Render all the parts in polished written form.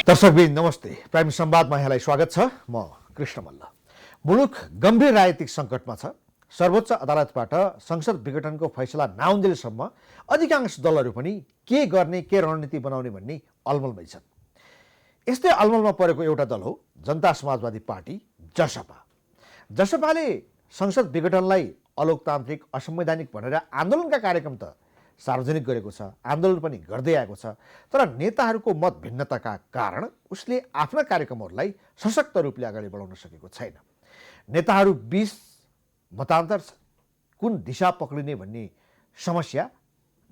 दर्शकबिन नमस्ते। प्राइम संवादमा यहाँलाई स्वागत छ। म कृष्ण मल्ल। मुलुक गम्भीर राजनीतिक सङ्कटमा छ। सर्वोच्च अदालतबाट संसद विघटनको फैसला नआउन्जेलसम्म अधिकांश दलहरू पनि के गर्ने, के रणनीति बनाउने भन्ने अलमलमै छन्। यस्तै अलमलमा परेको एउटा दल हो जनता समाजवादी पार्टी जसपा। जसपाले संसद विघटनलाई अलोकतान्त्रिक, असंवैधानिक भनेर आन्दोलनका कार्यक्रम त सार्वजनिक गरेको छ, आन्दोलन पनि गर्दै आएको छ। तर नेताहरूको मत भिन्नताका कारण उसले आफ्ना कार्यक्रमहरूलाई सशक्त रूपले अगाडि बढाउन सकेको छैन। नेताहरू बीच मतान्तर छ, कुन दिशा पक्रिने भन्ने समस्या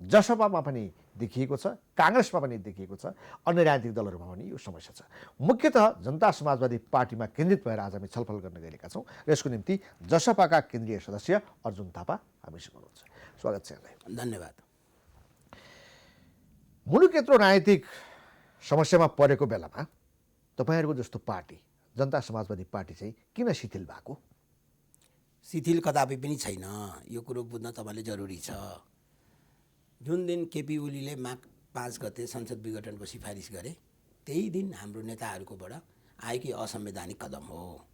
जसपामा पनि देखिएको छ, काङ्ग्रेसमा पनि देखिएको छ, अन्य राजनीतिक दलहरूमा पनि यो समस्या छ। मुख्यतः जनता समाजवादी पार्टीमा केन्द्रित भएर आज हामी छलफल गर्न गएका छौँ र यसको निम्ति जसपाका केन्द्रीय सदस्य अर्जुन थापा हामीसँग हुनुहुन्छ। स्वागत छ यहाँलाई। धन्यवाद। मुलुक यत्रो राजनीतिक समस्यामा परेको बेलामा तपाईँहरूको जस्तो पार्टी जनता समाजवादी पार्टी चाहिँ किन शिथिल भएको? शिथिल कदापि पनि छैन। यो कुरो बुझ्न तपाईँले जरुरी छ। जुन दिन केपी ओलीले माघ 5 गते संसद विघटनको सिफारिस गरे, त्यही दिन हाम्रो नेताहरूकोबाट आएकी असंवैधानिक कदम हो।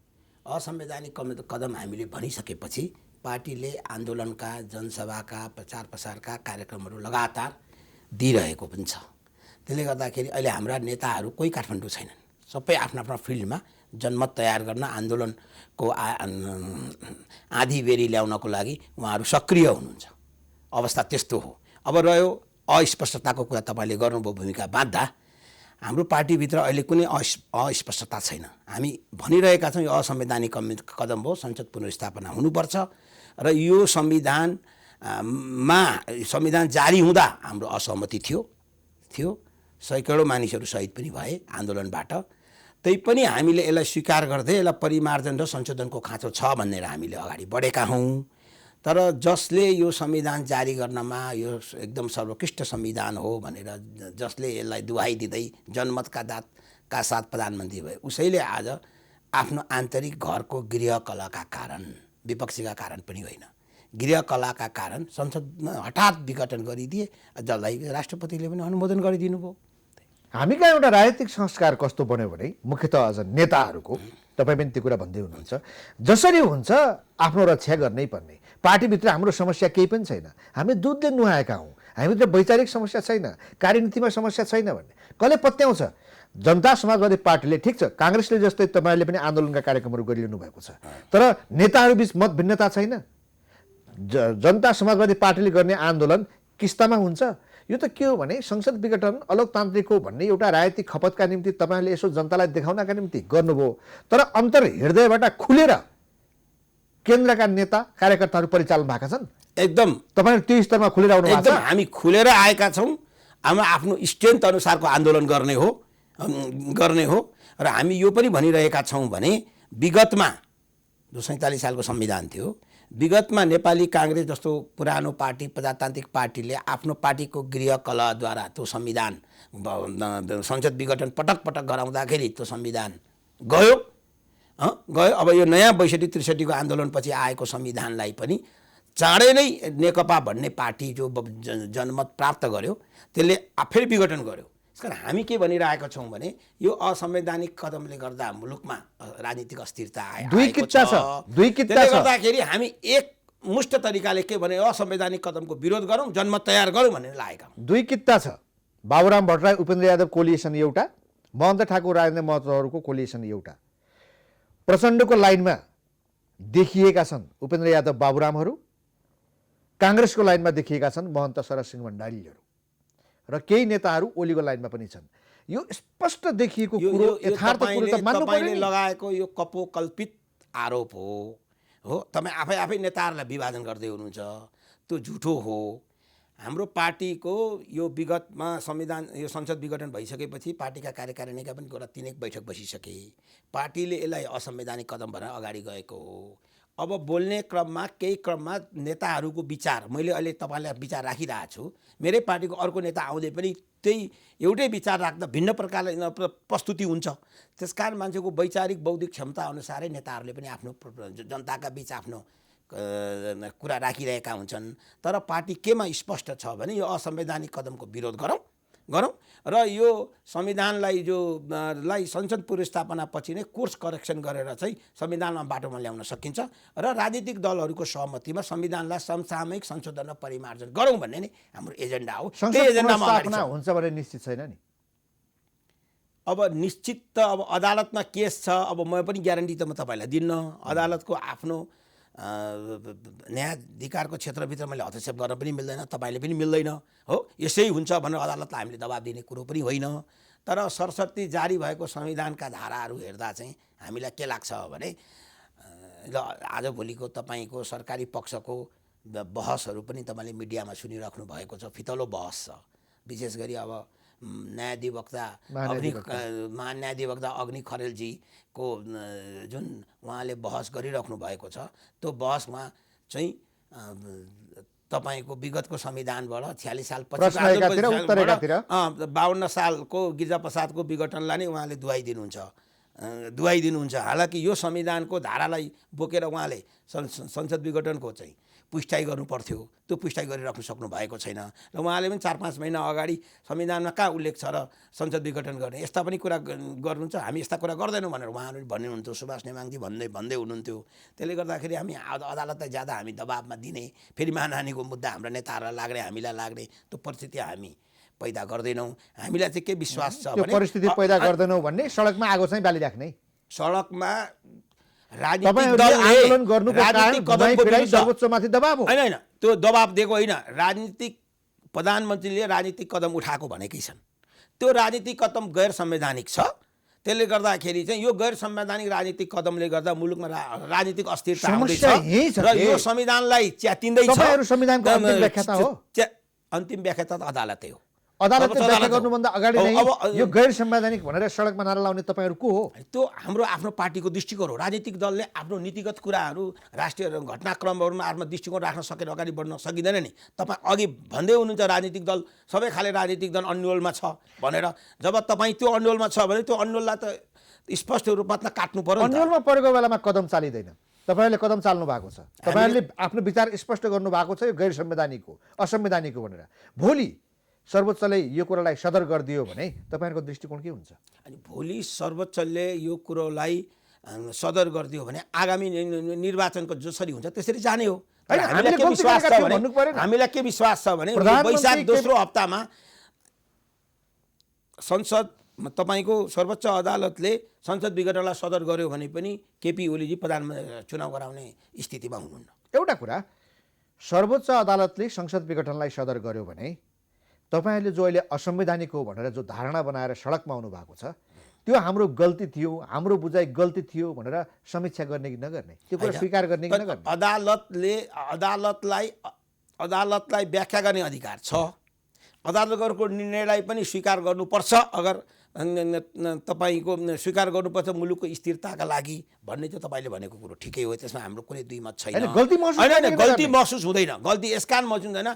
असंवैधानिक कदम हामीले भनिसकेपछि पार्टीले आन्दोलनका, जनसभाका, प्रचार प्रसारका कार्यक्रमहरू लगातार दिइरहेको पनि छ। त्यसले गर्दाखेरि अहिले हाम्रा नेताहरू कोही काठमाडौँ छैनन्। सबै आफ्नो आफ्नो फिल्डमा जनमत तयार गर्न, आन्दोलनको आधी बेरी ल्याउनको लागि उहाँहरू सक्रिय हुनुहुन्छ। अवस्था त्यस्तो हो। अब रह्यो अस्पष्टताको कुरा, तपाईँले गर्नुभयो भूमिका बाँध्दा। हाम्रो पार्टीभित्र अहिले कुनै अस्पष्टता छैन। हामी भनिरहेका छौँ यो असंवैधानिक कदम हो, संसद पुनर्स्थापना हुनुपर्छ र यो संविधान जारी हुँदा हाम्रो असहमति थियो। सैकडौँ मानिसहरू शहीद पनि भए आन्दोलनबाट। तैपनि हामीले यसलाई स्वीकार गर्दै यसलाई परिमार्जन र संशोधनको खाँचो छ भनेर हामीले अगाडि बढेका हौँ। तर जसले यो संविधान जारी गर्नमा यो एकदम सर्वोत्कृष्ट संविधान हो भनेर जसले यसलाई दुहाई दिँदै जनमतका साथ प्रधानमन्त्री भए, उसैले आज आफ्नो आन्तरिक घरको गृहकलाका कारण, विपक्षीका कारण पनि होइन, गृहकलाका कारण संसदमा हठात विघटन गरिदिए, जसलाई राष्ट्रपतिले पनि अनुमोदन गरिदिनु भयो। हामी कहाँ एउटा राजनीतिक संस्कार कस्तो बन्यो भने मुख्यतः अझ नेताहरूको, तपाईँ पनि त्यो कुरा भन्दै हुनुहुन्छ, जसरी हुन्छ आफ्नो रक्षा गर्नै पर्ने। पार्टीभित्र हाम्रो समस्या केही पनि छैन, हामी दुधले नुहाएका हौँ, हामीभित्र वैचारिक समस्या छैन, कार्यनीतिमा समस्या छैन भन्ने कसले पत्याउँछ? जनता समाजवादी पार्टीले, ठिक छ, काङ्ग्रेसले जस्तै तपाईँले पनि आन्दोलनका कार्यक्रमहरू गरिरहनु भएको छ, तर नेताहरूबीच मत भिन्नता छैन। जनता समाजवादी पार्टीले गर्ने आन्दोलन किस्तामा हुन्छ। यो त के हो भने संसद विघटन अलोकतान्त्रिक हो भन्ने एउटा राजनीतिक खपतका निम्ति तपाईँले यसो जनतालाई देखाउनका निम्ति गर्नुभयो। तर अन्तर हृदयबाट खुलेर केन्द्रका नेता कार्यकर्ताहरू परिचालन भएका छन्। एकदम तपाईँहरू त्यो स्तरमा खुलेर आउनु भएको छ। हामी खुलेर आएका छौँ। हामी आफ्नो स्ट्रेन्थ अनुसारको आन्दोलन गर्ने हो र हामी यो पनि भनिरहेका छौँ भने विगतमा जो 47 सालको संविधान थियो, विगतमा नेपाली काङ्ग्रेस जस्तो पुरानो पार्टी, प्रजातान्त्रिक पार्टीले आफ्नो पार्टीको गृहकलाद्वारा त्यो संविधान संसद विघटन पटक पटक गराउँदाखेरि त्यो संविधान गयो। अब यो नयाँ 62-63 को आन्दोलनपछि आएको संविधानलाई पनि चाँडै नै नेकपा भन्ने पार्टी जो जनमत प्राप्त गर्यो, त्यसले फेरि विघटन गर्यो। यसकारण हामी के भनिरहेका छौँ भने यो असंवैधानिक कदमले गर्दा मुलुकमा राजनीतिक अस्थिरता त्यसले गर्दाखेरि हामी एक मुष्ट तरिकाले के भने असंवैधानिक कदमको विरोध गरौँ, जनमत तयार गरौँ भनेर लागेका हौँ। दुई किता छ। बाबुराम भट्टराई, उपेन्द्र यादव कोलिएसन एउटा, महन्त ठाकुर राजेन्द्र महतोहरूको कोलिएसन एउटा। प्रचण्डको लाइनमा देखिएका छन् उपेन्द्र यादव बाबुरामहरू, काङ्ग्रेसको लाइनमा देखिएका छन् महन्त शरदसिंह भण्डारीहरू र केही नेताहरू ओलीको लाइनमा पनि छन्। यो स्पष्ट देखिएको कुरो, यथार्थ कुरो त मान्नु पर्यो नि। लगाएको यो कपोकल्पित आरोप हो। तपाईँ आफै नेताहरूलाई विभाजन गर्दै हुनुहुन्छ, त्यो झुठो हो। हाम्रो पार्टीको यो विगतमा यो संसद विघटन भइसकेपछि पार्टीका कार्यकारिणीका पनि एउटा 3 बैठक बसिसके। पार्टीले यसलाई असंवैधानिक कदम भनेर अगाडि गएको हो। अब बोल्ने क्रममा नेताहरूको विचार, मैले अहिले तपाईँलाई विचार राखिरहेको छु, मेरै पार्टीको अर्को नेता आउँदै पनि त्यही एउटै विचार राख्दा भिन्न प्रकारले प्रस्तुति हुन्छ। त्यसकारण मान्छेको वैचारिक बौद्धिक क्षमता अनुसारै नेताहरूले पनि आफ्नो जनताका बीच आफ्नो कुरा राखिरहेका हुन्छन्। तर पार्टी केमा स्पष्ट छ भने यो असंवैधानिक कदमको विरोध गरौँ, गरौँ र यो संविधानलाई लाई संसद पुनर्स्थापना पछि नै कोर्स करेक्सन गरेर चाहिँ संविधानमा बाटोमा ल्याउन सकिन्छ र राजनीतिक दलहरूको सहमतिमा संविधानलाई समसामयिक संशोधन र परिमार्जन गरौँ भन्ने नै हाम्रो एजेन्डा हो। संसद त्यो एजेन्डामा अगाडि पुनर्स्थापना छ। हुन्छ भने निश्चित छैन नि। अब निश्चित त अब अदालतमा केस छ, अब म पनि ग्यारेन्टी त म तपाईँलाई दिन्न। अदालतको आफ्नो न्यायाधिकारको क्षेत्रभित्र मैले हस्तक्षेप गर्न पनि मिल्दैन, तपाईँले पनि मिल्दैन हो। यसै हुन्छ भनेर अदालतलाई हामीले दबाब दिने कुरो पनि होइन। तर सरसर्ती जारी भएको संविधानका धाराहरू हेर्दा चाहिँ हामीलाई के लाग्छ भने ल आजभोलिको तपाईँको सरकारी पक्षको बहसहरू पनि तपाईँले मिडियामा सुनिराख्नु भएको छ, फितलो बहस छ। विशेष गरी अब महान्यायाधिवक्ता अग्नि खरेलजीको जुन उहाँले बहस गरिराख्नु भएको छ, त्यो बहसमा चाहिँ तपाईँको विगतको संविधानबाट 46 साल पछि 52 सालको गिरिजाप्रसादको विघटनलाई नै उहाँले दुहाई दिनुहुन्छ। हालाकि यो संविधानको धारालाई बोकेर उहाँले संसद विघटनको चाहिँ पुष्टाइ गर्नु पर्थ्यो, त्यो पुष्टाइ गरिराख्नु सक्नु भएको छैन र उहाँले पनि 4-5 महिना अगाडि संविधानमा कहाँ उल्लेख छ र संसद विघटन गर्ने, यस्ता पनि कुरा गर्नुहुन्छ, हामी यस्ता कुरा गर्दैनौँ भनेर उहाँहरू भन्नुहुन्थ्यो, सुभाष नेमाङजी भन्दै हुनुहुन्थ्यो। त्यसले गर्दाखेरि हामी अदालतलाई ज्यादा हामी दबाबमा दिने, फेरि मानहानिको मुद्दा हाम्रा नेताहरूलाई लाग्ने, हामीलाई लाग्ने त्यो परिस्थिति हामी पैदा गर्दैनौँ। हामीलाई चाहिँ के विश्वास छ भने परिस्थिति पैदा गर्दैनौँ भन्ने सडकमा आगो चाहिँ बालिराख्ने, सडकमा आन्दोलन गर्नुको कारण सर्वोच्चमाथि दबाब हो। होइन, त्यो दबाब दिएको होइन। राजनीतिक प्रधानमन्त्रीले राजनीतिक कदम उठाएको भनेकै छन्, त्यो राजनीतिक कदम गैर संवैधानिक छ। त्यसले गर्दाखेरि चाहिँ यो गैर संवैधानिक राजनीतिक कदमले गर्दा मुलुकमा राजनीतिक अस्थिरता आउँदैछ र यो संविधानलाई च्यातिँदैछ। अन्तिम व्याख्या त अदालतै हो। अदालतले व्याख्या गर्नुभन्दा अगाडि नै यो गैर संवैधानिक भनेर सडकमा नारा लाउने तपाईँहरू को हो? त्यो हाम्रो आफ्नो पार्टीको दृष्टिकोण हो। राजनीतिक दलले आफ्नो नीतिगत कुराहरू, राष्ट्रिय घटनाक्रमहरूमा आफ्नो दृष्टिकोण राख्न सकेर अगाडि बढ्न सकिँदैन नि। तपाईँ अघि भन्दै हुनुहुन्छ राजनीतिक दल, सबै खाले राजनीतिक दल अन्यलमा छ भनेर। जब तपाईँ त्यो अन्यलमा छ भने त्यो अन्यललाई त स्पष्ट रूपमा काट्नु पर्यो। अन्यलमा परेको बेलामा कदम चालिँदैन, तपाईँहरूले कदम चाल्नु भएको छ, तपाईँहरूले आफ्नो विचार स्पष्ट गर्नु भएको छ यो गैर संवैधानिक हो, असंवैधानिक हो भनेर। भोलि सर्वोच्चले यो कुरालाई सदर गरिदियो भने तपाईँहरूको दृष्टिकोण के हुन्छ? अनि भोलि सर्वोच्चले यो कुरोलाई सदर गरिदियो भने आगामी निर्वाचनको जसरी हुन्छ त्यसरी जाने हो। हामीलाई के विश्वास छ भने वैशाख दोस्रो हप्तामा संसद तपाईँको सर्वोच्च अदालतले संसद विघटनलाई सदर गर्यो भने पनि केपी ओलीजी प्रधानमन्त्री चुनाव गराउने स्थितिमा हुनुहुन्न। एउटा कुरा, सर्वोच्च अदालतले संसद विघटनलाई सदर गर्यो भने तपाईँहरूले जो अहिले असंवैधानिक हो भनेर जो धारणा बनाएर सडकमा आउनु भएको छ, त्यो हाम्रो गल्ती थियो, हाम्रो बुझाइ गल्ती थियो भनेर समीक्षा गर्ने कि नगर्ने, त्यो कुरा स्वीकार गर्ने कि नगर्ने? अदालतलाई व्याख्या गर्ने अधिकार छ। अदालतको निर्णयलाई पनि स्वीकार गर्नुपर्छ। अगर तपाईँको स्वीकार गर्नुपर्छ मुलुकको स्थिरताका लागि भन्ने चाहिँ तपाईँले भनेको कुरो ठिकै हो, त्यसमा हाम्रो कुनै दुई मत छैन। गल्ती महसुस हुँदैन, गल्ती यसकारण महसुस हुँदैन।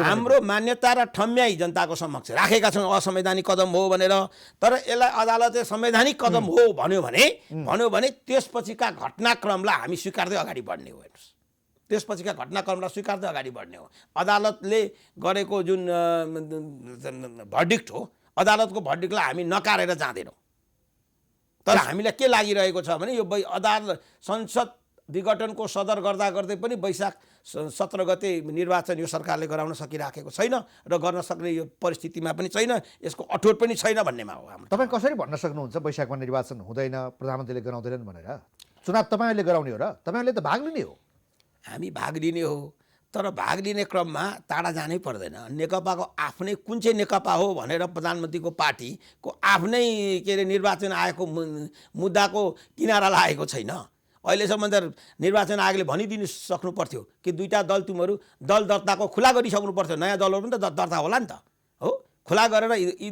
हाम्रो मान्यता र ठम्याई जनताको समक्ष राखेका छौँ असंवैधानिक कदम हो भनेर। तर यसलाई अदालतले संवैधानिक कदम हो भन्यो भने त्यसपछिका घटनाक्रमलाई हामी स्वीकार्दै अगाडि बढ्ने हो। हेर्नुहोस्, त्यसपछिका घटनाक्रमलाई स्वीकार्दै अगाडि बढ्ने हो। अदालतले गरेको जुन भर्डिक्ट हो, अदालतको भर्डिक्टलाई हामी नकारेर जाँदैनौँ। तर हामीलाई के लागिरहेको छ भने यो अदालत संसद विघटनको सदर गर्दा गर्दै पनि वैशाख 17 गते निर्वाचन यो सरकारले गराउन सकिराखेको छैन र गर्न सक्ने यो परिस्थितिमा पनि छैन, यसको अठोट पनि छैन भन्नेमा हो हाम्रो। तपाईँ कसरी भन्न सक्नुहुन्छ वैशाखमा निर्वाचन हुँदैन, प्रधानमन्त्रीले गराउँदैनन् भनेर? चुनाव तपाईँहरूले गराउने हो र तपाईँहरूले त भाग लिने हो। हामी भाग लिने हो, तर भाग लिने क्रममा टाढा जानै पर्दैन। नेकपाको आफ्नै कुन चाहिँ नेकपा हो भनेर प्रधानमन्त्रीको पार्टीको आफ्नै के अरे निर्वाचन आएको मुद्दाको किनारा लागेको छैन। अहिलेसम्म त निर्वाचन आयोगले भनिदिनु सक्नु पर्थ्यो कि दुईटा दल तिमीहरू दल दर्ताको खुला गरिसक्नु पर्थ्यो। नयाँ दलहरू पनि त दर्ता होला नि त हो। खुला गरेर यी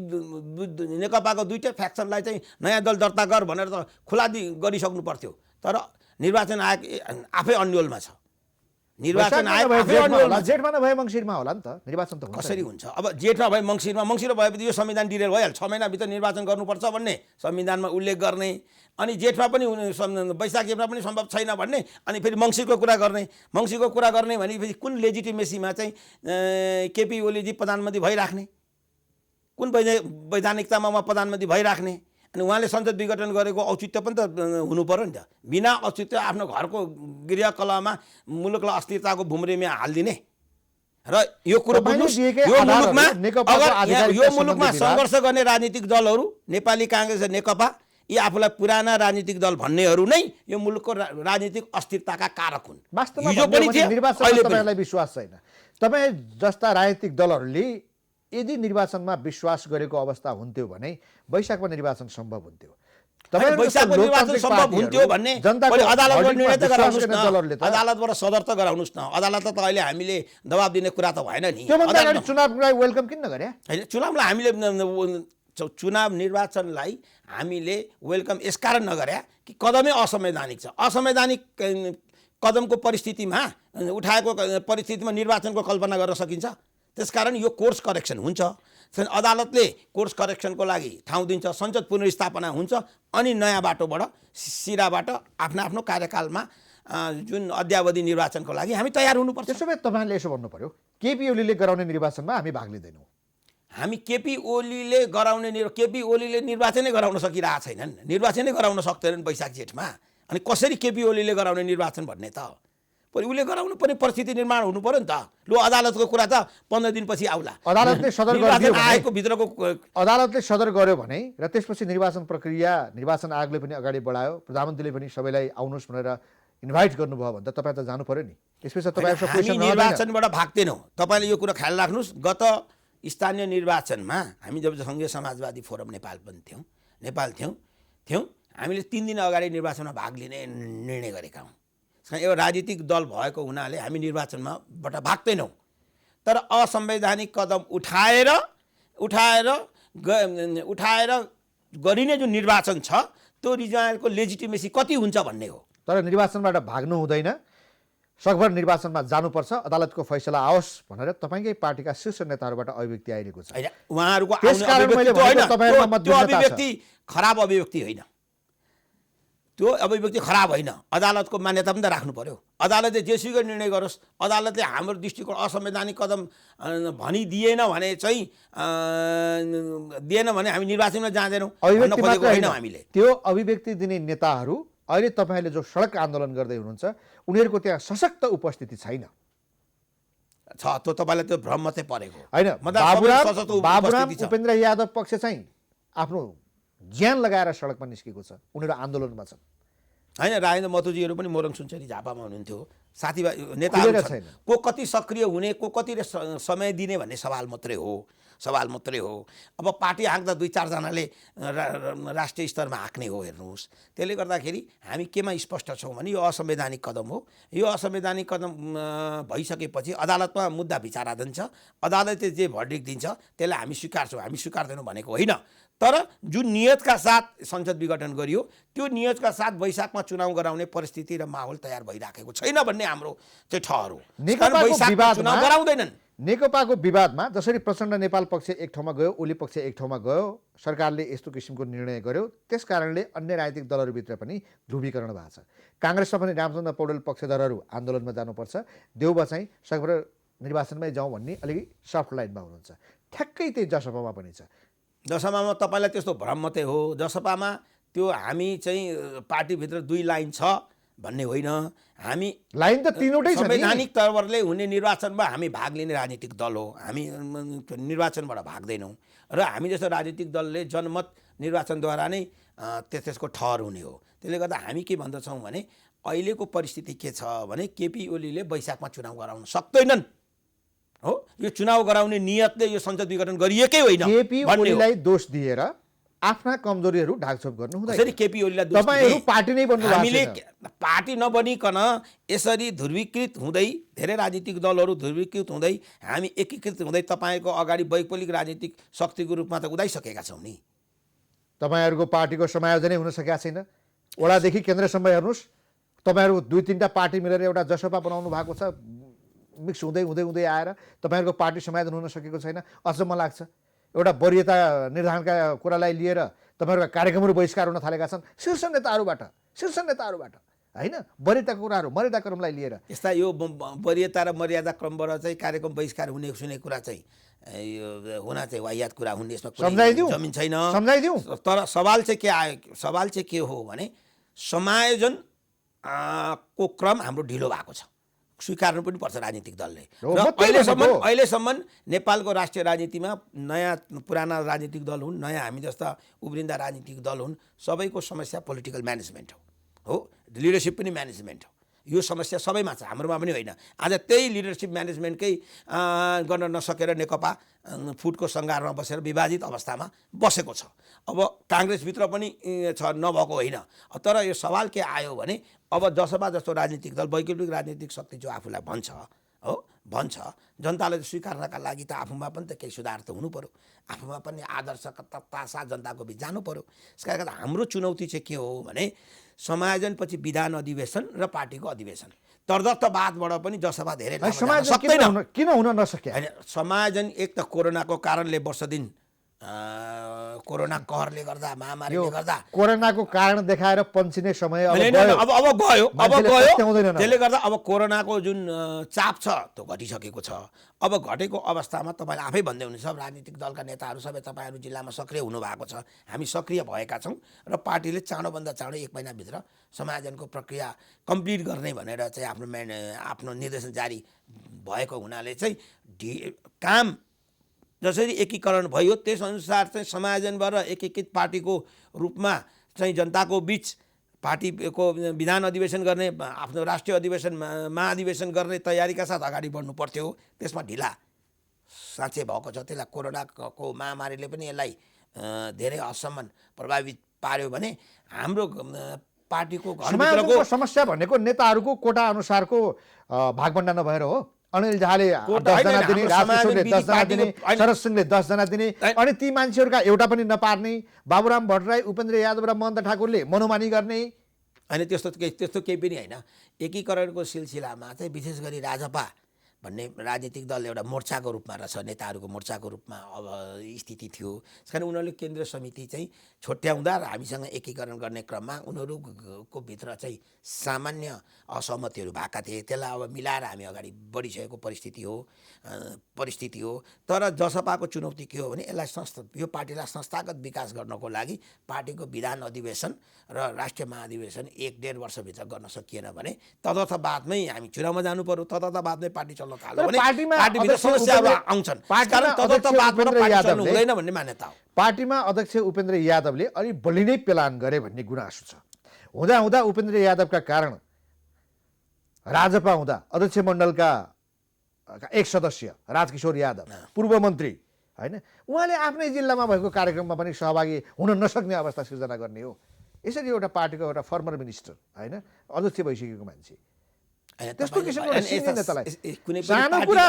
नेकपाको दुईटै फ्याक्सनलाई चाहिँ नयाँ दल दर्ता गर भनेर त खुला गरिसक्नु पर्थ्यो। तर निर्वाचन आयोग आफै अन्यलमा छ निर्वाचन वैशाखमा आयोग नभए आफै जेठमा अन्यलमा होला, जेठमा नभए मङ्सिरमा होला नि त, निर्वाचन त हुन्छ कसरी हुन्छ? अब जेठमा भए मङ्सिरमा भएपछि यो संविधान डिरेल भइहाल्छ। 6 महिनाभित्र निर्वाचन गर्नुपर्छ भन्ने संविधानमा उल्लेख गर्ने, अनि जेठमा पनि वैशाख जेठमा पनि सम्भव छैन भन्ने, अनि फेरि मङ्सिरको कुरा गर्ने भनेपछि कुन लेजिटिमेसीमा चाहिँ केपी ओलीजी प्रधानमन्त्री भइराख्ने, कुन वैधानिकतामा उहाँ प्रधानमन्त्री भइराख्ने? अनि उहाँले संसद विघटन गरेको औचित्य पनि त हुनु पर्यो नि त। बिना औचित्य आफ्नो घरको गृहकलामा मुलुकलाई अस्थिरताको भुमरेमा हालिदिने र यो कुरो बुझ्नुहोस्, यो मुलुकमा सङ्घर्ष गर्ने राजनीतिक दलहरू, नेपाली काङ्ग्रेस र नेकपा, यी आफूलाई पुराना राजनीतिक दल भन्नेहरू नै यो मुलुकको राजनीतिक अस्थिरताका कारक हुन्। वास्तवमा हिजो पनि थिए, निर्वाचनमा अहिले पनि। तपाईँलाई विश्वास छैन। तपाईँ जस्ता राजनीतिक दलहरूले यदि निर्वाचनमा विश्वास गरेको अवस्था हुन्थ्यो भने वैशाखमा निर्वाचन सम्भव हुन्थ्यो। वैशाखको निर्वाचन सम्भव हुन्थ्यो भन्ने अदालतबाट निर्णय त गराउनुहोस् न, अदालतबाट सदर त गराउनुहोस् न। अदालत त अहिले हामीले दबाब दिने कुरा त भएन नि। त्योभन्दा अगाडि चुनावलाई वेलकम किन नगरे? होइन, चुनाव निर्वाचनलाई हामीले वेलकम यसकारण नगरे कि कदमै असंवैधानिक छ। असंवैधानिक कदमको परिस्थितिमा उठाएको परिस्थितिमा निर्वाचनको कल्पना गर्न सकिन्छ? त्यसकारण यो कोर्स करेक्सन हुन्छ। अदालतले कोर्स करेक्सनको लागि ठाउँ दिन्छ, संसद पुनर्स्थापना हुन्छ, अनि नयाँ बाटोबाट सिराबाट आफ्नो आफ्नो कार्यकालमा जुन अद्यावधि निर्वाचनको लागि हामी तयार हुनुपर्छ। त्यसो भए तपाईँले यसो भन्नु पर्यो, केपी ओलीले गराउने निर्वाचनमा हामी भाग लिँदैनौँ। हामी केपी ओलीले निर्वाचनै गराउन सकिरहेको छैनन्, निर्वाचनै गराउन सक्दैनन् वैशाख जेठमा। अनि कसरी केपी ओलीले गराउने निर्वाचन भन्ने त? उसले गराउनु पर्ने परिस्थिति निर्माण हुनु पर्यो नि त। लु, अदालतको कुरा त 15 दिनपछि आउला। अदालतले सदर गर्यो भने र त्यसपछि निर्वाचन प्रक्रिया निर्वाचन आयोगले पनि अगाडि बढायो, प्रधानमन्त्रीले पनि सबैलाई आउनुहोस् भनेर इन्भाइट गर्नुभयो भने त तपाईँ त जानु पर्यो नि। यसपछि हामी निर्वाचनबाट भाग्दैनौँ। तपाईँले यो कुरा ख्याल राख्नुहोस्। गत स्थानीय निर्वाचनमा हामी जब सङ्घीय समाजवादी फोरम नेपाल थियौँ, हामीले 3 दिन अगाडि निर्वाचनमा भाग लिने निर्णय गरेका हौँ। एउटा राजनीतिक दल भएको हुनाले हामी निर्वाचनमाबाट भाग्दैनौँ। तर असंवैधानिक कदम उठाएर गरिने जुन निर्वाचन छ त्यो रिजल्टको लेजिटिमेसी कति हुन्छ भन्ने हो। तर निर्वाचनबाट भाग्नु हुँदैन, सकभर निर्वाचनमा जानुपर्छ, अदालतको फैसला आओस् भनेर तपाईँकै पार्टीका शीर्ष नेताहरूबाट अभिव्यक्ति आइरहेको छ। उहाँहरूको अभिव्यक्ति खराब अभिव्यक्ति होइन, त्यो अभिव्यक्ति खराब होइन। अदालतको मान्यता पनि त राख्नु पर्यो। अदालतले जेसुकै निर्णय गरोस्, अदालतले हाम्रो दृष्टिकोण असंवैधानिक कदम भनिदिएन भने चाहिँ हामी निर्वाचनमा जाँदैनौँ भन्न खोजेको होइन हामीले। त्यो अभिव्यक्ति दिने नेताहरू अहिले तपाईँले जो सडक आन्दोलन गर्दै हुनुहुन्छ उनीहरूको त्यहाँ सशक्त उपस्थिति छैन। छ, त्यो तपाईँलाई त्यो भ्रम मात्रै परेको होइन। बाबुराम उपेन्द्र यादव पक्ष चाहिँ आफ्नो ज्यान लगाएर सडकमा निस्केको छ, उनीहरू आन्दोलनमा छन्। होइन, राजेन्द्र महतोजीहरू पनि मोरङ सुनसरी झापामा हुनुहुन्थ्यो। साथीभाइ नेताहरू छन्, को कति सक्रिय हुने, को कति समय दिने भन्ने सवाल मात्रै हो। अब पार्टी हाँक्दा 2-4 जनाले राष्ट्रिय स्तरमा हाँक्ने हो। हेर्नुहोस्, त्यसले गर्दाखेरि हामी केमा स्पष्ट छौँ भने यो असंवैधानिक कदम हो। यो असंवैधानिक कदम भइसकेपछि अदालतमा मुद्दा विचाराधीन छ। अदालतले जे भर्डिक्ट दिन्छ त्यसलाई हामी स्वीकार्छौँ, हामी स्वीकार्दैनौँ भनेको होइन। तर जुन नियतका साथ संसद विघटन गरियो त्यो नियतका साथ वैशाखमा चुनाव गराउने परिस्थिति र माहौल तयार भइराखेको छैन भन्ने हाम्रो चाहिँ ठहर हो। चुनाव गराउँदैनन्। नेकपाको विवादमा जसरी प्रचण्ड नेपाल पक्ष एक ठाउँमा गयो, ओली पक्ष एक ठाउँमा गयो, सरकारले यस्तो किसिमको निर्णय गर्यो, त्यस कारणले अन्य राजनीतिक दलहरूभित्र पनि ध्रुवीकरण भएको छ। काङ्ग्रेसमा पनि रामचन्द्र पौडेल पक्षधरहरू आन्दोलनमा जानुपर्छ, देउबा चाहिँ सकभर निर्वाचनमै जाउँ भन्ने अलिकति सफ्ट लाइनमा हुनुहुन्छ। ठ्याक्कै त्यही जसपामा पनि छ। जसपामा तपाईँलाई त्यस्तो भ्रम मात्रै हो। जसपामा त्यो हामी चाहिँ पार्टीभित्र 2 लाइन छ भन्ने होइन। हामी लाइन त 3वटै छ। संवैधानिक तवरले हुने निर्वाचनमा हामी भाग लिने राजनीतिक दल हो। हामी निर्वाचनबाट भाग्दैनौँ र हामी जस्तो राजनीतिक दलले जनमत निर्वाचनद्वारा नै त्यसको ठहर हुने हो। त्यसले गर्दा हामी के भन्दछौँ भने अहिलेको परिस्थिति के छ भने केपी ओलीले वैशाखमा चुनाव गराउन सक्दैनन् हो। यो चुनाव गराउने नियतले यो संसद विघटन गरिएकै होइन। केपी ओलीलाई दोष दिएर आफ्ना कमजोरीहरू ढाकछोप गर्नु हुँदैन। कसरी केपी ओलीलाई दोष तपाईहरु पार्टी नै बन्नु भएको छैन। हामीले पार्टी नबनिकन यसरी ध्रुवीकृत हुँदै धेरै राजनीतिक दलहरू ध्रुवीकृत हुँदै हामी एकीकृत हुँदै तपाईको अगाडि वैकल्पिक राजनीतिक शक्तिको रूपमा त उदाइसकेका छौँ नि। तपाईहरुको पार्टीको समायोजनै हुन सकेका छैन। वडादेखि केन्द्रसम्म हेर्नुस्, तपाईँहरू 2-3टा पार्टी मिलेर एउटा जसपा बनाउनु भएको छ, मिक्स हुँदै हुँदै हुँदै आएर तपाईँहरूको पार्टी समायोजन हुन सकेको छैन। अचम्म लाग्छ। एउटा वरियता निर्धारणका कुरालाई लिएर तपाईँहरूका कार्यक्रमहरू बहिष्कार हुन थालेका छन् शीर्ष नेताहरूबाट होइन, वरियताको कुराहरू मर्यादाक्रमलाई लिएर। यस्ता यो वरियता र मर्यादा क्रमबाट चाहिँ कार्यक्रम बहिष्कार हुने सुने कुरा चाहिँ यो हुन चाहिँ वाहियात कुरा हुने, यसमा सम्झाइदिउँ जमिन छैन। सम्झाइदिउँ। तर सवाल चाहिँ के आयो, सवाल चाहिँ के हो भने समायोजन को क्रम हाम्रो ढिलो भएको छ, स्वीकार्नु पनि पर्छ राजनीतिक दलले। र अहिलेसम्म नेपालको राष्ट्रिय राजनीतिमा नयाँ पुराना राजनीतिक दल हुन्, नयाँ हामी जस्ता उब्रिँदा राजनीतिक दल हुन्, सबैको समस्या पोलिटिकल म्यानेजमेन्ट हो, लिडरसिप पनि म्यानेजमेन्ट हो। यो समस्या सबैमा छ, हाम्रोमा पनि होइन। आज त्यही लिडरसिप म्यानेजमेन्टकै गर्न नसकेर नेकपा फुटको सङ्घारमा बसेर विभाजित अवस्थामा बसेको छ। अब काङ्ग्रेसभित्र पनि छ, नभएको होइन। तर यो सवाल के आयो भने अब जसपा जस्तो राजनीतिक दल, वैकल्पिक राजनीतिक शक्ति जो आफूलाई भन्छ जनताले स्वीकार्नका लागि त आफूमा पनि त केही सुधार त हुनु पर्यो, आफूमा पनि आदर्शकता साथ जनताको बिच जानु पर्यो। त्यसका कारण हाम्रो चुनौती चाहिँ के हो भने समायोजनपछि विधान अधिवेशन र पार्टीको अधिवेशन, तर्दत्तवादबाट पनि जसपा धेरै सक्दैन। किन हुन नसक्यो? होइन, समायोजन एक त कोरोनाको कारणले वर्ष दिन कोरोना कहरले गर्दा, महामारीले गर्दा, कोरोनाको कारण देखाएर पन्छिने समय अब गयो। त्यसले गर्दा अब कोरोनाको जुन चाप छ त्यो घटिसकेको छ। अब घटेको अवस्थामा तपाईँले आफै भन्दै हुनुहुन्छ, सब राजनीतिक दलका नेताहरू सबै तपाईँहरू जिल्लामा सक्रिय हुनुभएको छ, हामी सक्रिय भएका छौँ र पार्टीले चाँडोभन्दा चाँडो 1 महिनाभित्र समायोजनको प्रक्रिया कम्प्लिट गर्ने भनेर चाहिँ आफ्नो निर्देशन जारी भएको हुनाले चाहिँ काम जसरी एकीकरण भयो त्यसअनुसार चाहिँ समायोजनबाट एकीकृत पार्टीको रूपमा चाहिँ जनताको बिच पार्टीको विधान अधिवेशन गर्ने, आफ्नो राष्ट्रिय अधिवेशन महाधिवेशन गर्ने तयारीका साथ अगाडि बढ्नु पर्थ्यो। त्यसमा ढिला साँच्चै भएको छ। त्यसलाई कोरोनाको महामारीले पनि यसलाई धेरै हदसम्म प्रभावित पार्यो भने हाम्रो पार्टीको घरभित्रको समस्या भनेको नेताहरूको कोटा अनुसारको भागभण्डा नभएर हो। अनिल झाले 10 जना दिने, राजकिशोरले 10 जना दिने, शरद सिंहले 10 जना दिने, अनि ती मान्छेहरूका एउटा पनि नपार्ने, बाबुराम भट्टराई, उपेन्द्र यादव र महन्त ठाकुरले मनोमानी गर्ने। होइन, त्यस्तो केही पनि होइन। एकीकरणको सिलसिलामा चाहिँ विशेष गरी राजपा भन्ने राजनीतिक दल एउटा मोर्चाको रूपमा रहेछ, नेताहरूको मोर्चाको रूपमा अब स्थिति थियो। त्यस कारण उनीहरूले केन्द्रीय समिति चाहिँ छोट्याउँदा र हामीसँग एकीकरण गर्ने क्रममा उनीहरूको भित्र चाहिँ सामान्य असहमतिहरू भएका थिए। त्यसलाई अब मिलाएर हामी अगाडि बढिसकेको परिस्थिति हो। तर जसपाको चुनौती के हो भने यसलाई यो पार्टीलाई संस्थागत विकास गर्नको लागि पार्टीको विधान अधिवेशन र राष्ट्रिय महाधिवेशन 1-1.5 वर्षभित्र गर्न सकिएन भने तदर्थवादमै हामी चुनावमा जानु पर्यो। तदर्थवादमै पार्टी चल्न थाल्यो भने पार्टीभित्र समस्याहरू आउँछन्। कारण तदर्थवादबाट पार्टी चल्नु हुँदैन भन्ने मान्यता हो। पार्टीमा अध्यक्ष उपेन्द्र यादवले अलि बढी नै प्लान गरे भन्ने गुनासो छ। हुँदा उपेन्द्र यादवका कारण राजपा हुँदा अध्यक्ष मण्डलका एक सदस्य राजकिशोर यादव, पूर्व मन्त्री होइन, उहाँले आफ्नै जिल्लामा भएको कार्यक्रममा पनि सहभागी हुन नसक्ने अवस्था सिर्जना गर्ने हो। यसरी एउटा पार्टीको एउटा फर्मर मिनिस्टर होइन, अध्यक्ष भइसकेको मान्छे, त्यस्तो किसिमको नेतालाई सानो कुरा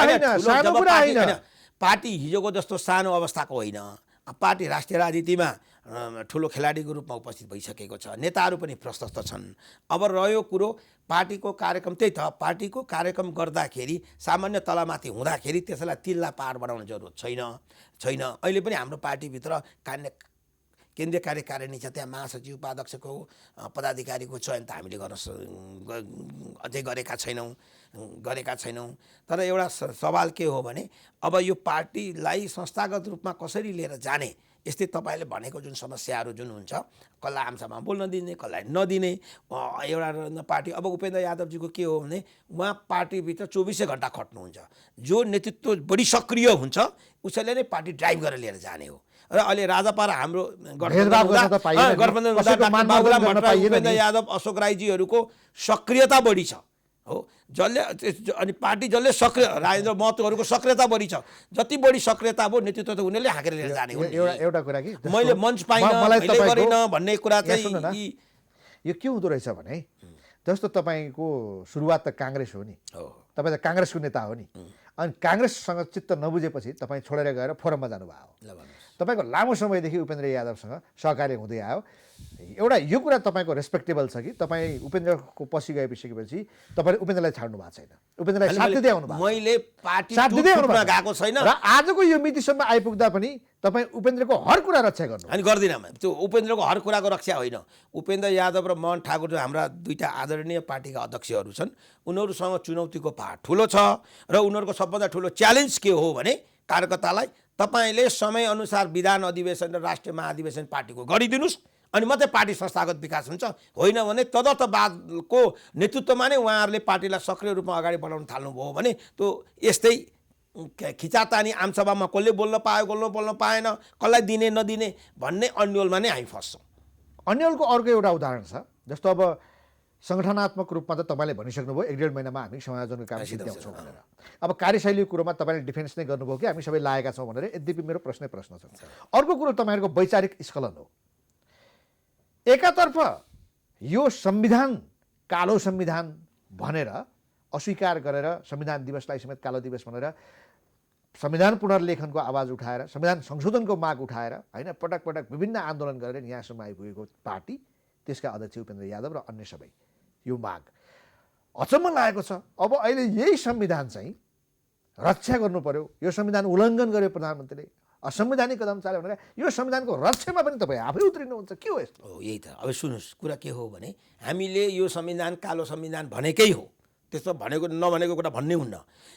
होइन। पार्टी हिजोको जस्तो सानो अवस्थाको होइन। पार्टी राष्ट्रिय राजनीतिमा ठुलो खेलाडीको रूपमा उपस्थित भइसकेको छ, नेताहरू पनि प्रशस्त छन्। अब रह्यो कुरो पार्टीको कार्यक्रम, त्यही त पार्टीको कार्यक्रम गर्दाखेरि सामान्य तलमाथि हुँदाखेरि त्यसलाई तिल्ला पार बनाउन जरुरत छैन। अहिले पनि हाम्रो पार्टीभित्र केन्द्रीय कार्यकारिणी छ, त्यहाँ महासचिव उपाध्यक्षको पदाधिकारीको चयन त हामीले अझै गरेका छैनौँ। तर एउटा सवाल के हो भने अब यो पार्टीलाई संस्थागत रूपमा कसरी लिएर जाने, यस्तै तपाईँले भनेको जुन समस्याहरू जुन हुन्छ, कसलाई आमसभामा बोल्न दिने, कसलाई नदिने, एउटा पार्टी। अब उपेन्द्र यादवजीको के हो भने उहाँ पार्टीभित्र 24 घण्टा खट्नुहुन्छ। जो नेतृत्व बढी सक्रिय हुन्छ उसैले नै पार्टी ड्राइभ गरेर लिएर जाने हो। र अहिले राजपा र हाम्रो गठबन्धन उपेन्द्र यादव, अशोक राईजीहरूको सक्रियता बढी छ हो। अनि पार्टी जसले सक्रिय, राजेन्द्र महतोहरूको सक्रियता बढी छ। जति बढी सक्रियता भयो नेतृत्व त उनीहरूले हाँकेर लिएर जाने हो। एउटा कुरा कि मैले मञ्च पाइनँ, मैले गरिनँ भन्ने कुरा चाहिँ यो के हुँदो रहेछ भने जस्तो तपाईँको सुरुवात त काङ्ग्रेस हो नि, तपाईँ त काङ्ग्रेसको नेता हो नि, अनि काङ्ग्रेससँग चित्त नबुझेपछि तपाईँ छोडेर गएर फोरममा जानुभयो। तपाईँको लामो समयदेखि उपेन्द्र यादवसँग सहकार्य हुँदै आयो। एउटा यो कुरा तपाईँको रेस्पेक्टेबल छ कि तपाईँ उपेन्द्रको पछि गइसकेपछि तपाईँले उपेन्द्रलाई छाड्नु भएको छैन, उपेन्द्रलाई साथ दिँदै आउनु भएको मैले पार्टी साथ दिँदै आउनु टुटमा भएको गएको छैन र आजको यो मितिसम्म आइपुग्दा पनि तपाईँ उपेन्द्रको हर कुरा रक्षा गर्नु। अनि गर्दिनँ त्यो उपेन्द्रको हर कुराको रक्षा होइन। उपेन्द्र यादव र मोहन ठाकुर जो हाम्रा दुईटा आदरणीय पार्टीका अध्यक्षहरू छन्, उनीहरूसँग चुनौतीको पहाड ठुलो छ र उनीहरूको सबभन्दा ठुलो च्यालेन्ज के हो भने कार्यकर्तालाई तपाईँले समयअनुसार विधान अधिवेशन र राष्ट्रिय महाधिवेशन पार्टीको गरिदिनुहोस् अनि मात्रै पार्टी संस्थागत विकास हुन्छ, होइन भने तदर्थवादको नेतृत्वमा नै उहाँहरूले पार्टीलाई सक्रिय रूपमा अगाडि बढाउन थाल्नुभयो भने त्यो यस्तै खिचातानी आमसभामा कसले बोल्न पायो कसले बोल्न पाएन, कसलाई दिने नदिने भन्ने अन्यलमा नै हामी फस्छौँ। अन्यलको अर्को एउटा उदाहरण छ, जस्तो अब सङ्गठनात्मक रूपमा त तपाईँले भनिसक्नुभयो 1.5 महिनामा हामी समायोजनको काम सिद्ध्याउँछौँ भनेर। अब कार्यशैलीको कुरोमा तपाईँले डिफेन्स नै गर्नुभयो कि हामी सबै लागेका छौँ भनेर। यद्यपि मेरो प्रश्न छ। अर्को कुरो तपाईँहरूको वैचारिक स्खलन हो। एकातर्फ यो संविधान कालो संविधान भनेर अस्वीकार गरेर संविधान दिवसलाई समेत कालो दिवस भनेर संविधान पुनर्लेखनको आवाज उठाएर संविधान संशोधनको माग उठाएर होइन पटक पटक विभिन्न आन्दोलन गरेर यहाँसम्म आइपुगेको पार्टी, त्यसका अध्यक्ष उपेन्द्र यादव र अन्य सबै यो माग अचम्म लागेको छ। अब अहिले यही संविधान चाहिँ रक्षा गर्नु पर्यो, यो संविधान उल्लङ्घन गर्यो प्रधानमन्त्रीले, असंवैधानिक कदम चाल्यो भनेर यो संविधानको रक्षामा पनि तपाईँ आफै उत्रिनुहुन्छ, के हो यस्तो? यही त। अब सुन्नुहोस्, कुरा के हो भने हामीले यो संविधान कालो संविधान भनेकै हो, त्यस्तो भनेको नभनेको कुरा भन्ने हुन्न।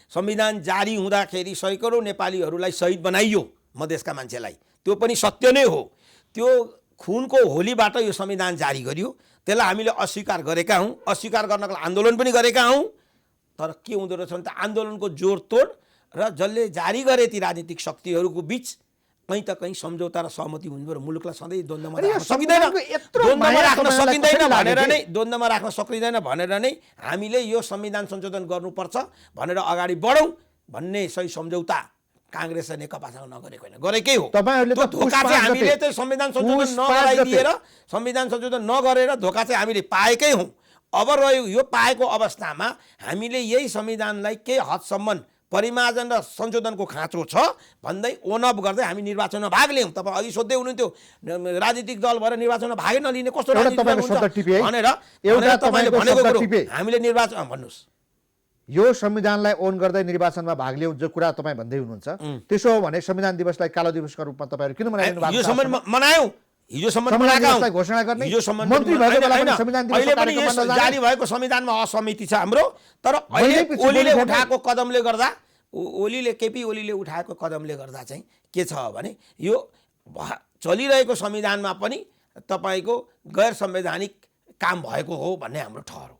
संविधान जारी हुँदाखेरि सैकौँ नेपालीहरूलाई शहीद बनाइयो, मधेसका मान्छेलाई, त्यो पनि सत्य नै हो। त्यो खुनको होलीबाट यो संविधान जारी गरियो, त्यसलाई हामीले अस्वीकार गरेका हौँ, अस्वीकार गर्नको लागि आन्दोलन पनि गरेका हौँ। तर के हुँदो रहेछ भने त आन्दोलनको जोडतोड र जसले जारी गरे ती राजनीतिक शक्तिहरूको बिच कहीँ त कहीँ सम्झौता र सहमति हुनु पर्यो। मुलुकलाई सधैँ द्वन्द्वमा राख्न सकिँदैन, द्वन्द्वमा राख्न सकिँदैन भनेर नै हामीले यो संविधान संशोधन गर्नुपर्छ भनेर अगाडि बढौँ भन्ने सही सम्झौता काङ्ग्रेस र नेकपासँग नगरेको होइन, गरेकै हो। तपाईँहरूले धोका चाहिँ हामीले चाहिँ संविधान संशोधन नगराइदिएर संविधान संशोधन नगरेर धोका चाहिँ हामीले पाएकै हौँ। अब रह्यो यो पाएको अवस्थामा हामीले यही संविधानलाई केही हदसम्म परिमार्जन र संशोधनको खाँचो छ भन्दै ओनअप गर्दै हामी निर्वाचनमा भाग लियौँ। तपाईँ अघि सोध्दै हुनुहुन्थ्यो राजनीतिक दल भएर निर्वाचनमा भागै नलिने कस्तो भनेर तपाईँले भनेको कुरो हामीले निर्वाचन भन्नुहोस्। यो संविधानलाई ओन गर्दै निर्वाचनमा भाग लियौँ जो कुरा तपाईँ भन्दै हुनुहुन्छ, त्यसो हो भने संविधान दिवसलाई कालो दिवसको रूपमा तपाईँहरू किन मनाइदिनु भएको? हिजोसम्म मनायौँ, हिजोसम्म घोषणा गर्ने मन्त्री भएको बेलामा संविधान दिवस अहिले पनि जारी भएको संविधानमा असहमति छ हाम्रो। तर अहिले ओलीले उठाएको कदमले गर्दा केपी ओलीले उठाएको कदमले गर्दा चाहिँ के छ भने यो चलिरहेको संविधानमा पनि तपाईँको गैर संवैधानिक काम भएको हो भन्ने हाम्रो ठहर हो।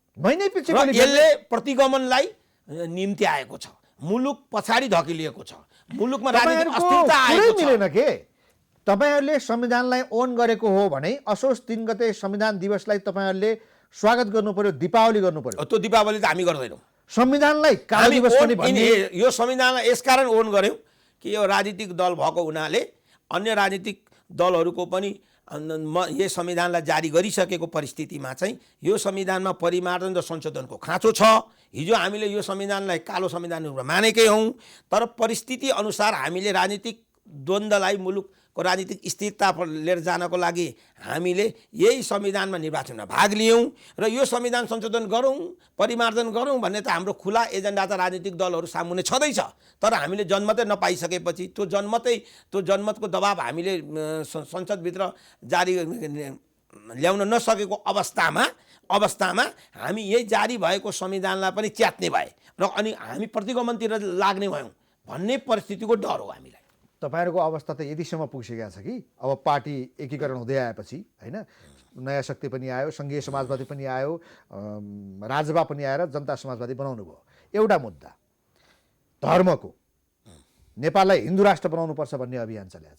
यसले प्रतिगमनलाई निम्ति आएको छ, मुलुक पछाडि धकिलिएको छ, मुलुकमा राजनीतिक अस्थिरता आएको छ। तपाईँहरूले संविधानलाई ओन गरेको हो भने असोज 3 गते संविधान दिवसलाई तपाईँहरूले स्वागत गर्नु पर्यो, दीपावली गर्नु पर्यो। त्यो दीपावली त हामी गर्दैनौँ। संविधानलाई कालो दिवस पनि भन्ने यो संविधानलाई यसकारण ओन गर्यौँ कि यो राजनीतिक दल भएको हुनाले अन्य राजनीतिक दलहरूको पनि यही संविधानलाई जारी गरिसकेको परिस्थितिमा चाहिँ यो संविधानमा परिमार्जन र संशोधनको खाँचो छ। हिजो हामीले यो संविधानलाई कालो संविधान रूपमा मानेकै हौँ, तर परिस्थिति अनुसार हामीले राजनीतिक द्वन्द्वलाई मुलुकको राजनीतिक स्थिरता लिएर जानको लागि हामीले यही संविधानमा निर्वाचनमा भाग लियौँ र यो संविधान संशोधन गरौँ परिमार्जन गरौँ भन्ने त हाम्रो खुला एजेन्डा त राजनीतिक दलहरू सामुन्ने छँदैछ। तर हामीले जनमतै नपाइसकेपछि त्यो जनमतको दबाब हामीले संसदभित्र जारी ल्याउन नसकेको अवस्थामा हामी यही जारी भएको संविधानलाई पनि च्यात्ने भए र अनि हामी प्रतिगमनतिर लाग्ने भयौँ भन्ने परिस्थितिको डर हो हामीलाई। तपाईँहरूको अवस्था त यतिसम्म पुगिसकेको छ कि अब पार्टी एकीकरण हुँदै आएपछि होइन नयाँ शक्ति पनि आयो, सङ्घीय समाजवादी पनि आयो, राजपा पनि आएर जनता समाजवादी बनाउनु भयो। एउटा मुद्दा धर्मको, नेपाललाई हिन्दू राष्ट्र बनाउनुपर्छ भन्ने अभियान चलेको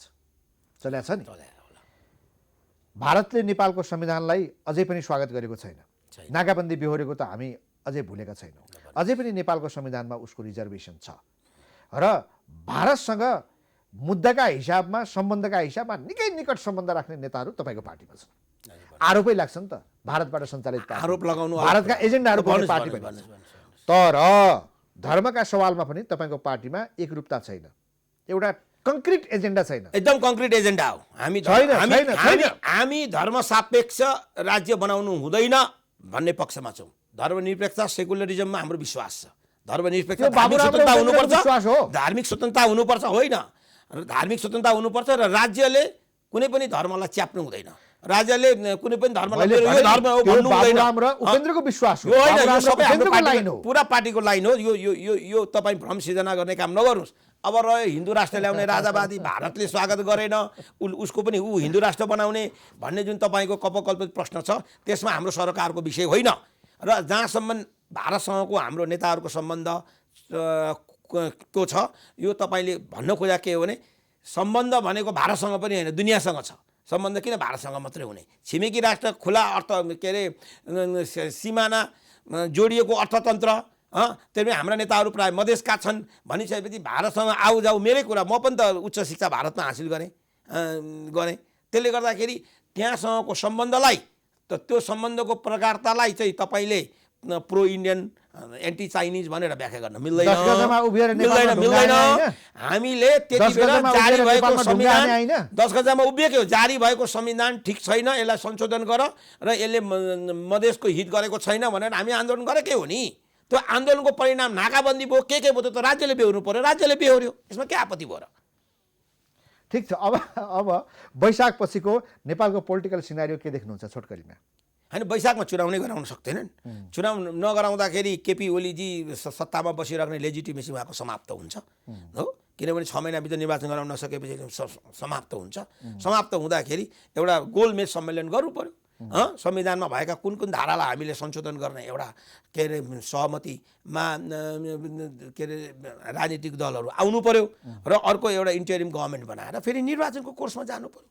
छ नि। भारतले नेपालको संविधानलाई अझै पनि स्वागत गरेको छैन, नाकाबन्दी बेहोरेको त हामी अझै भुलेका छैनौँ। अझै पनि नेपालको संविधानमा उसको रिजर्भेसन छ र भारतसँग मुद्दाका हिसाबमा सम्बन्धका हिसाबमा निकै निकट सम्बन्ध राख्ने नेताहरू तपाईँको पार्टीमा छन्। आरोपै लाग्छ नि त भारतबाट सञ्चालित आरोप लगाउनु भारतका एजेन्डाहरू पनि पार्टीमा। तर धर्मका सवालमा पनि तपाईँको पार्टीमा एकरूपता छैन, एउटा कङ्क्रिट एजेन्डा छैन। एकदम कङ्क्रिट एजेन्डा हो। हामी धर्मसापेक्ष राज्य बनाउनु हुँदैन भन्ने पक्षमा छौँ। धर्मनिरपेक्षता सेकुलरिजममा हाम्रो विश्वास छ। धर्मनिरपेक्षता धार्मिक स्वतन्त्रता हुनुपर्छ, धार्मिक स्वतन्त्रता हुनुपर्छ होइन, धार्मिक स्वतन्त्रता हुनुपर्छ र राज्यले कुनै पनि धर्मलाई च्याप्नु हुँदैन। राज्यले कुनै पनि धर्मलाई यो धर्म हो भन्नु हुँदैन। उपेन्द्रको विश्वास हो, होइन, यो सबै हाम्रो लाइन हो, पुरा पार्टीको लाइन हो। यो यो यो यो तपाईँ भ्रम सिर्जना गर्ने काम नगर्नुहोस्। अब रह्यो हिन्दू राष्ट्र ल्याउने राजावादी, भारतले स्वागत गरेन, उसको पनि हिन्दू राष्ट्र बनाउने भन्ने जुन तपाईँको कपकल्पित प्रश्न छ, त्यसमा हाम्रो सरकारको विषय होइन। र जहाँसम्म भारतसँगको हाम्रो नेताहरूको सम्बन्ध को छ, यो तपाईँले भन्न खोजा के हो भने सम्बन्ध भनेको भारतसँग पनि होइन, दुनियाँसँग छ। सम्बन्ध किन भारतसँग मात्रै हुने? छिमेकी राष्ट्र खुला अर्थ के अरे सिमाना जोडिएको अर्थतन्त्र, त्यसले हाम्रा नेताहरू प्रायः मधेसका छन् भनिसकेपछि भारतसँग आउ जाऊ। मेरै कुरा, म पनि त उच्च शिक्षा भारतमा हासिल गरेँ। त्यसले गर्दाखेरि त्यहाँसँगको सम्बन्धलाई त त्यो सम्बन्धको प्रकारतालाई चाहिँ तपाईँले प्रो इन्डियन एन्टी चाइनिज भनेर व्याख्या गर्न मिल्दैन। हामीले त्यति बेला जारी भएको संविधान 10 गजामा उभिएकै हो। जारी भएको संविधान ठिक छैन, यसलाई संशोधन गर र यसले मधेसको हित गरेको छैन भनेर हामी आन्दोलन गरेकै हो नि। त्यो आन्दोलनको परिणाम नाकाबन्दी भयो, के भयो, त राज्यले बेहोर्नु पर्यो, राज्यले बेहोर्यो। यसमा के आपत्ति भयो र? ठिक छ। अब वैशाख पछिको नेपालको पोलिटिकल सिनारियो के देख्नुहुन्छ छोटकरीमा? होइन, वैशाखमा चुनाव नै गराउन सक्दैनन्। चुनाव नगराउँदाखेरि केपी ओलीजी सत्तामा बसिराख्ने लेजिटिमेसी उहाँको समाप्त हुन्छ हो। किनभने 6 महिनाभित्र निर्वाचन गराउन नसकेपछि समाप्त हुन्छ। समाप्त हुँदाखेरि एउटा गोलमेज सम्मेलन गर्नु पर्यो। संविधानमा भएका कुन कुन धारालाई हामीले संशोधन गर्ने एउटा के अरे सहमतिमा के अरे राजनीतिक दलहरू आउनु पर्यो र अर्को एउटा इन्टरिम गभर्मेन्ट बनाएर फेरि निर्वाचनको कोर्समा जानु पर्यो।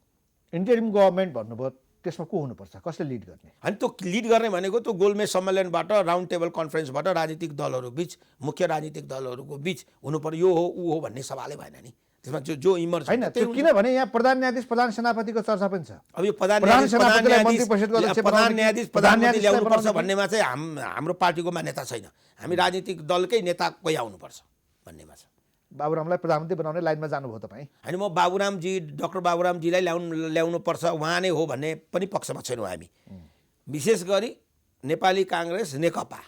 इन्टरिम गभर्मेन्ट भन्नुभयो, त्यसमा को हुनुपर्छ, कसले लिड गर्ने? अनि त्यो लिड गर्ने भनेको त्यो गोलमेज सम्मेलनबाट, राउन्ड टेबल कन्फरेन्सबाट राजनीतिक दलहरू बिच, मुख्य राजनीतिक दलहरूको बिच हुनु पर्यो। यो हो ऊ हो भन्ने सवालै भएन नि। त्यसमा जो इमर्ज होइन, किनभने यहाँ प्रधान न्यायाधीश प्रधान सेनापतिको चर्चा पनि छ। अब यो प्रधान न्यायाधीश प्रधानमन्त्री ल्याउनुपर्छ भन्नेमा चाहिँ हाम्रो पार्टीको मान्यता छैन। हामी राजनीतिक दलकै नेता कोही आउनुपर्छ भन्नेमा छ। बाबुरामलाई प्रधानमन्त्री बनाउने लाइनमा जानुभयो तपाईँ? होइन, म बाबुरामजी, डाक्टर बाबुरामजीलाई ल्याउनुपर्छ उहाँ नै हो भन्ने पनि पक्षमा छैनौँ हामी। विशेष गरी नेपाली काङ्ग्रेस, नेकपा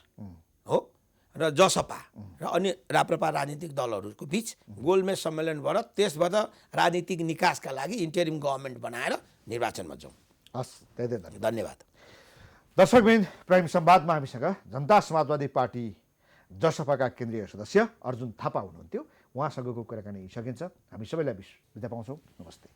हो र जसपा र अन्य राप्रपा राजनीतिक दलहरूको बिच गोलमेज सम्मेलनबाट, त्यसबाट राजनीतिक निकासका लागि इन्टरिम गभर्मेन्ट बनाएर निर्वाचनमा जाउँ। हस्, धेरै धन्यवाद। दर्शकवृन्द, प्राइम संवादमा हामीसँग जनता समाजवादी पार्टी जसपाका केन्द्रीय सदस्य अर्जुन थापा हुनुहुन्थ्यो। उहाँसँगको कुराकानी सकिन्छ। हामी सबैलाई बिदा पाउँछौँ। नमस्ते।